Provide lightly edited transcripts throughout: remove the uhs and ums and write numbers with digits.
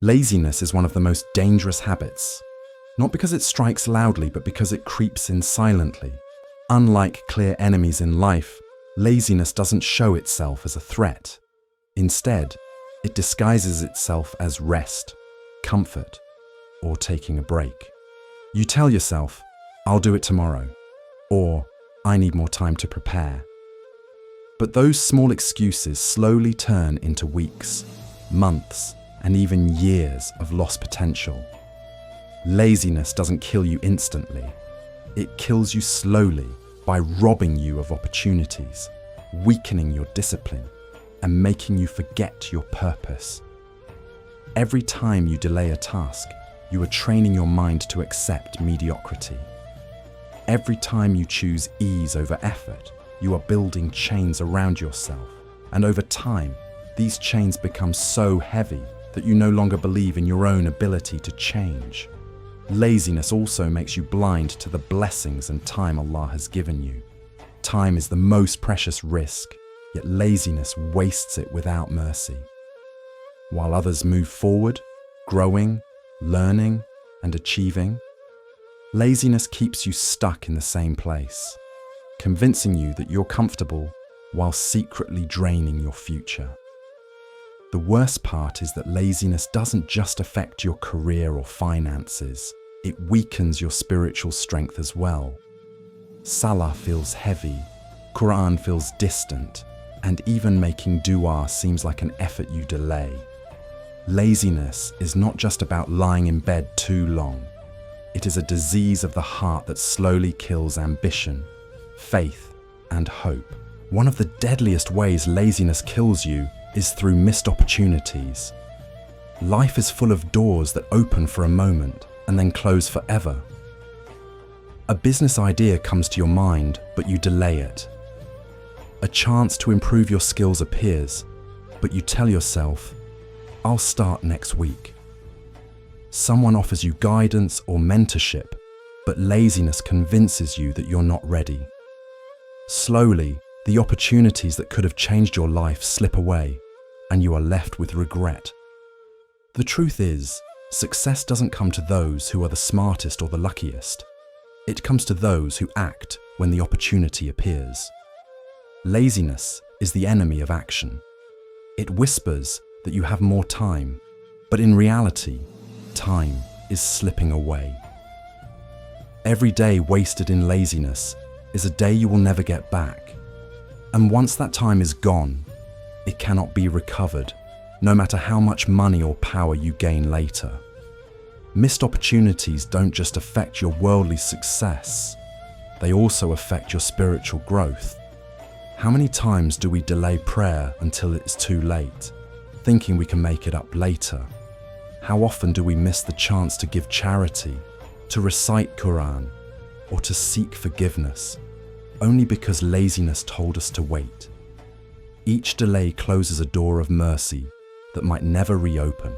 Laziness is one of the most dangerous habits, not because it strikes loudly, but because it creeps in silently. Unlike clear enemies in life, laziness doesn't show itself as a threat. Instead, it disguises itself as rest, comfort, or taking a break. You tell yourself, "I'll do it tomorrow," or "I need more time to prepare." But those small excuses slowly turn into weeks, months, and even years of lost potential. Laziness doesn't kill you instantly. It kills you slowly by robbing you of opportunities, weakening your discipline, and making you forget your purpose. Every time you delay a task, you are training your mind to accept mediocrity. Every time you choose ease over effort, you are building chains around yourself, and over time, these chains become so heavy that you no longer believe in your own ability to change. Laziness also makes you blind to the blessings and time Allah has given you. Time is the most precious risk, yet laziness wastes it without mercy. While others move forward, growing, learning, and achieving, laziness keeps you stuck in the same place, convincing you that you're comfortable while secretly draining your future. The worst part is that laziness doesn't just affect your career or finances, it weakens your spiritual strength as well. Salah feels heavy, Quran feels distant, and even making dua seems like an effort you delay. Laziness is not just about lying in bed too long. It is a disease of the heart that slowly kills ambition, faith, and hope. One of the deadliest ways laziness kills you is through missed opportunities. Life is full of doors that open for a moment and then close forever. A business idea comes to your mind, but you delay it. A chance to improve your skills appears, but you tell yourself, "I'll start next week." Someone offers you guidance or mentorship, but laziness convinces you that you're not ready. Slowly, the opportunities that could have changed your life slip away, and you are left with regret. The truth is, success doesn't come to those who are the smartest or the luckiest. It comes to those who act when the opportunity appears. Laziness is the enemy of action. It whispers that you have more time, but in reality, time is slipping away. Every day wasted in laziness is a day you will never get back. And once that time is gone, it cannot be recovered, no matter how much money or power you gain later. Missed opportunities don't just affect your worldly success, they also affect your spiritual growth. How many times do we delay prayer until it's too late, thinking we can make it up later? How often do we miss the chance to give charity, to recite Quran, or to seek forgiveness, only because laziness told us to wait? Each delay closes a door of mercy that might never reopen.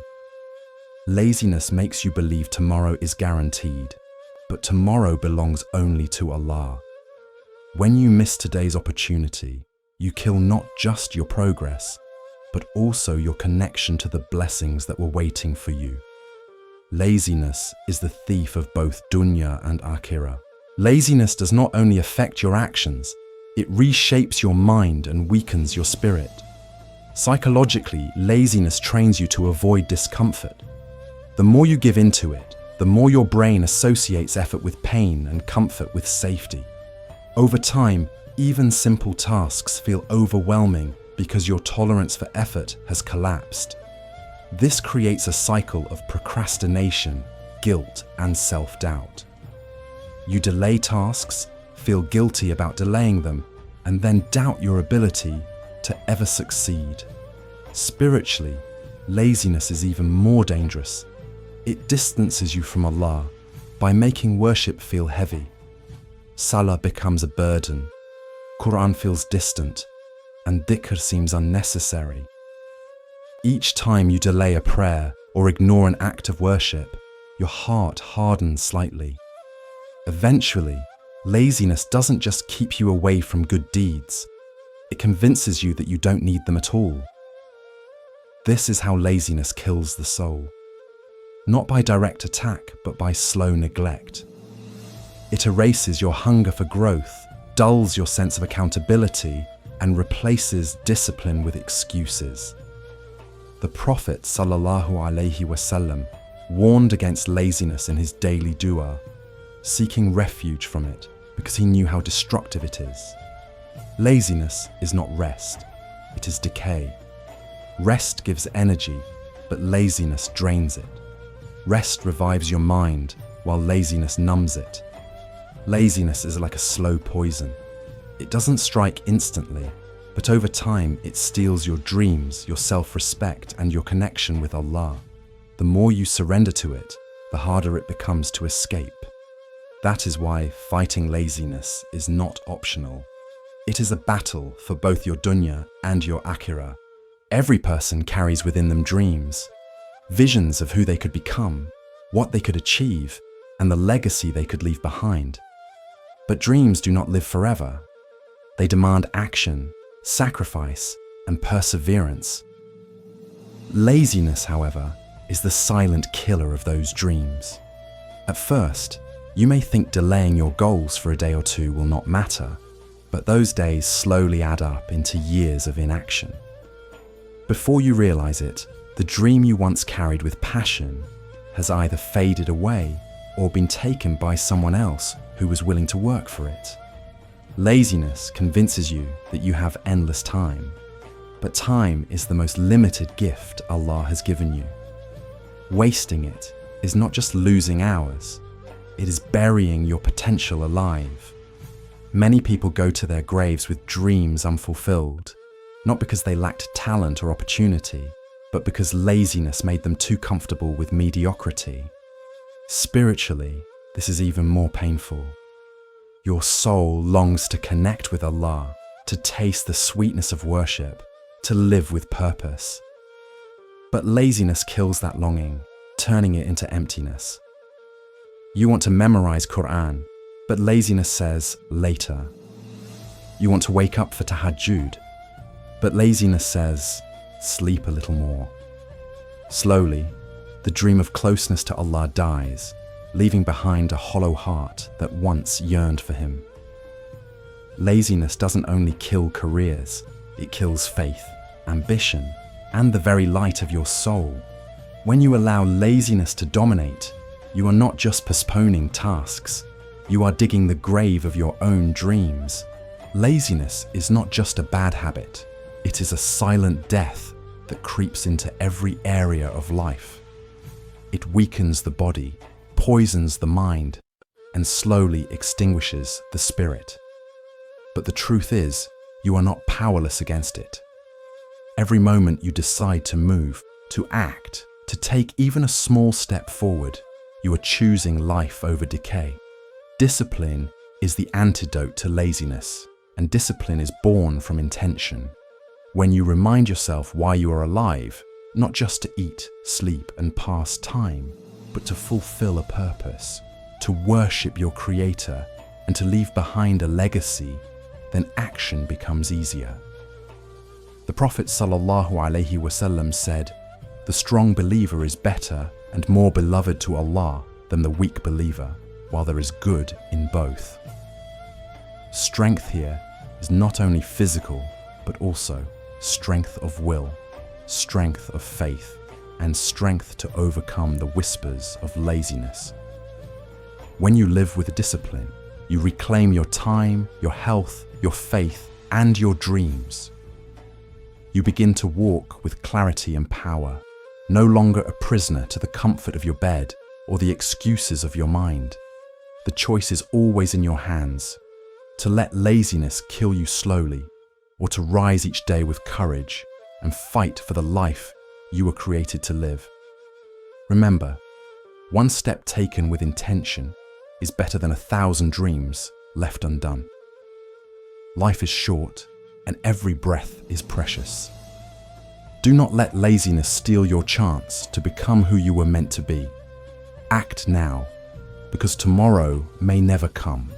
Laziness makes you believe tomorrow is guaranteed, but tomorrow belongs only to Allah. When you miss today's opportunity, you kill not just your progress, but also your connection to the blessings that were waiting for you. Laziness is the thief of both dunya and akhirah. Laziness does not only affect your actions, it reshapes your mind and weakens your spirit. Psychologically, laziness trains you to avoid discomfort. The more you give into it, the more your brain associates effort with pain and comfort with safety. Over time, even simple tasks feel overwhelming because your tolerance for effort has collapsed. This creates a cycle of procrastination, guilt, and self-doubt. You delay tasks, feel guilty about delaying them, and then doubt your ability to ever succeed. Spiritually, laziness is even more dangerous. It distances you from Allah by making worship feel heavy. Salah becomes a burden, Quran feels distant, and dhikr seems unnecessary. Each time you delay a prayer or ignore an act of worship, your heart hardens slightly. Eventually, laziness doesn't just keep you away from good deeds, it convinces you that you don't need them at all. This is how laziness kills the soul. not by direct attack, but by slow neglect. It erases your hunger for growth, dulls your sense of accountability, and replaces discipline with excuses. The Prophet ﷺ warned against laziness in his daily dua, seeking refuge from it because he knew how destructive it is. Laziness is not rest, it is decay. Rest gives energy, but laziness drains it. Rest revives your mind, while laziness numbs it. Laziness is like a slow poison. It doesn't strike instantly, but over time it steals your dreams, your self-respect, and your connection with Allah. The more you surrender to it, the harder it becomes to escape. That is why fighting laziness is not optional. It is a battle for both your dunya and your akhirah. Every person carries within them dreams, visions of who they could become, what they could achieve, and the legacy they could leave behind. But dreams do not live forever. They demand action, sacrifice, and perseverance. Laziness, however, is the silent killer of those dreams. At first, you may think delaying your goals for a day or two will not matter, but those days slowly add up into years of inaction. Before you realize it, the dream you once carried with passion has either faded away or been taken by someone else who was willing to work for it. Laziness convinces you that you have endless time, but time is the most limited gift Allah has given you. Wasting it is not just losing hours, it is burying your potential alive. Many people go to their graves with dreams unfulfilled, not because they lacked talent or opportunity, but because laziness made them too comfortable with mediocrity. Spiritually, this is even more painful. Your soul longs to connect with Allah, to taste the sweetness of worship, to live with purpose. But laziness kills that longing, turning it into emptiness. You want to memorize Quran, but laziness says later. You want to wake up for tahajjud, but laziness says sleep a little more. Slowly, the dream of closeness to Allah dies, leaving behind a hollow heart that once yearned for Him. Laziness doesn't only kill careers, it kills faith, ambition, and the very light of your soul. When you allow laziness to dominate, you are not just postponing tasks, you are digging the grave of your own dreams. Laziness is not just a bad habit, it is a silent death that creeps into every area of life. It weakens the body, poisons the mind, and slowly extinguishes the spirit. But the truth is, you are not powerless against it. Every moment you decide to move, to act, to take even a small step forward, you are choosing life over decay. Discipline is the antidote to laziness, and discipline is born from intention. When you remind yourself why you are alive, not just to eat, sleep, and pass time, but to fulfill a purpose, to worship your Creator, and to leave behind a legacy, then action becomes easier. The Prophet ﷺ said, "The strong believer is better and more beloved to Allah than the weak believer, while there is good in both." Strength here is not only physical, but also strength of will, strength of faith, and strength to overcome the whispers of laziness. When you live with discipline, you reclaim your time, your health, your faith, and your dreams. You begin to walk with clarity and power, no longer a prisoner to the comfort of your bed or the excuses of your mind. The choice is always in your hands, to let laziness kill you slowly, or to rise each day with courage and fight for the life you were created to live. Remember, one step taken with intention is better than 1,000 dreams left undone. Life is short, and every breath is precious. Do not let laziness steal your chance to become who you were meant to be. Act now, because tomorrow may never come.